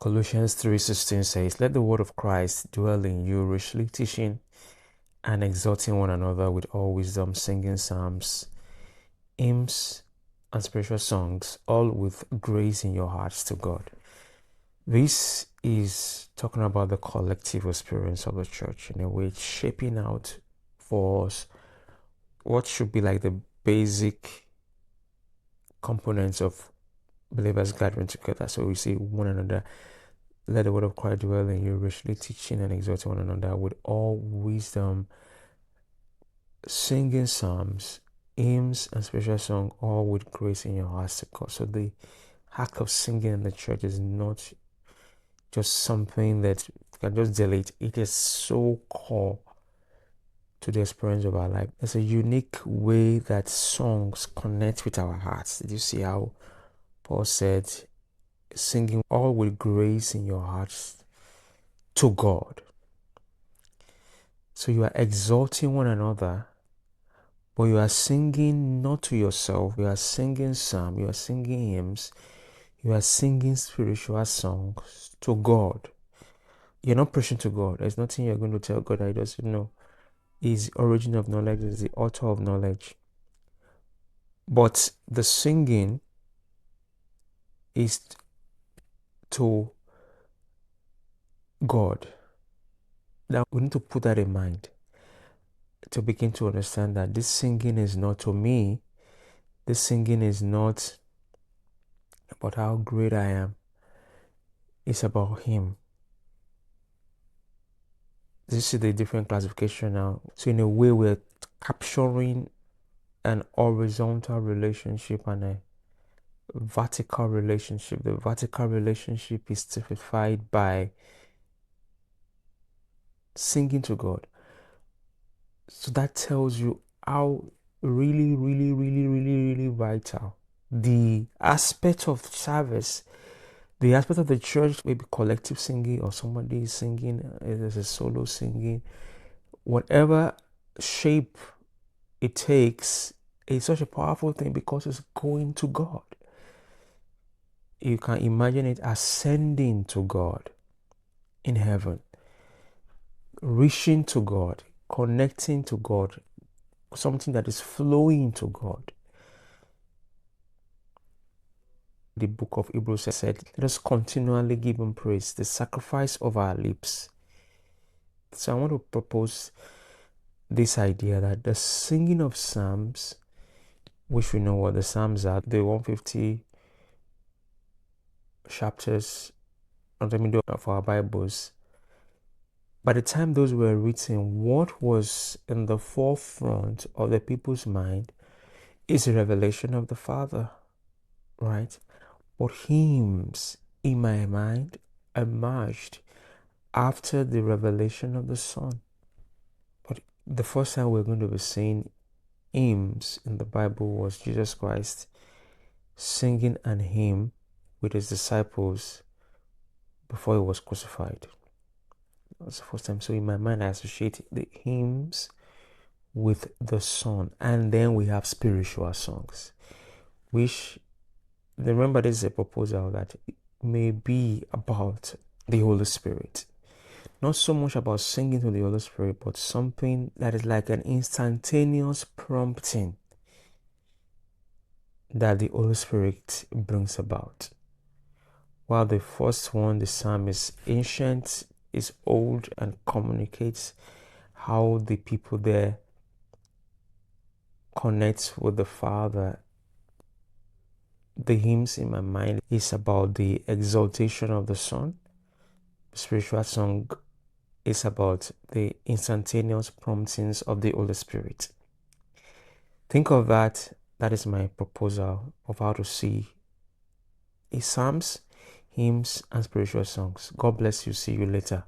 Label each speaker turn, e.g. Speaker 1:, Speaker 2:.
Speaker 1: Colossians 3:16 says, "Let the word of Christ dwell in you, richly teaching and exhorting one another with all wisdom, singing psalms, hymns, and spiritual songs, all with grace in your hearts to God." This is talking about the collective experience of the church. In a way, it's shaping out for us what should be like the basic components of believers gathering together. So we say one another, let the word of Christ dwell in you, richly teaching and exhorting one another with all wisdom, singing psalms, hymns, and spiritual song, all with grace in your hearts to God. So the act of singing in the church is not just something that you can just delete. It is so core to the experience of our life. It's a unique way that songs connect with our hearts. Did you see how Paul said, singing all with grace in your hearts to God? So you are exalting one another, but you are singing not to yourself. You are singing psalms, you are singing hymns, you are singing spiritual songs to God. You're not preaching to God. There's nothing you're going to tell God that He doesn't know. He's origin of knowledge, is the author of knowledge. But the singing is to God. Now we need to put that in mind to begin to understand that this singing is not to me. This singing is not about how great I am. It's about Him. This is the different classification now. So in a way, we're capturing an horizontal relationship and a vertical relationship. The vertical relationship is typified by singing to God. So that tells you how really vital the aspect of service, the aspect of the church, maybe collective singing or somebody is singing, there's a solo singing, whatever shape it takes, is such a powerful thing because it's going to God. You can imagine it ascending to God in heaven, reaching to God, connecting to God, something that is flowing to God. The book of Hebrews said, let us continually give Him praise, the sacrifice of our lips. So I want to propose this idea that the singing of psalms, which we know what the psalms are, the 150 chapters of the middle of our Bibles, by the time those were written, what was in the forefront of the people's mind is a revelation of the Father, right? But hymns in my mind emerged after the revelation of the Son. But the first time we're going to be seeing hymns in the Bible was Jesus Christ singing an hymn with His disciples before He was crucified. That was the first time. So in my mind, I associate the hymns with the Son. And then we have spiritual songs, which, remember, this is a proposal that may be about the Holy Spirit. Not so much about singing to the Holy Spirit, but something that is like an instantaneous prompting that the Holy Spirit brings about. While the first one, the psalm, is ancient, is old, and communicates how the people there connect with the Father. The hymns in my mind is about the exaltation of the Son. The spiritual song is about the instantaneous promptings of the Holy Spirit. Think of that. That is my proposal of how to see psalms, hymns, and spiritual songs. God bless you. See you later.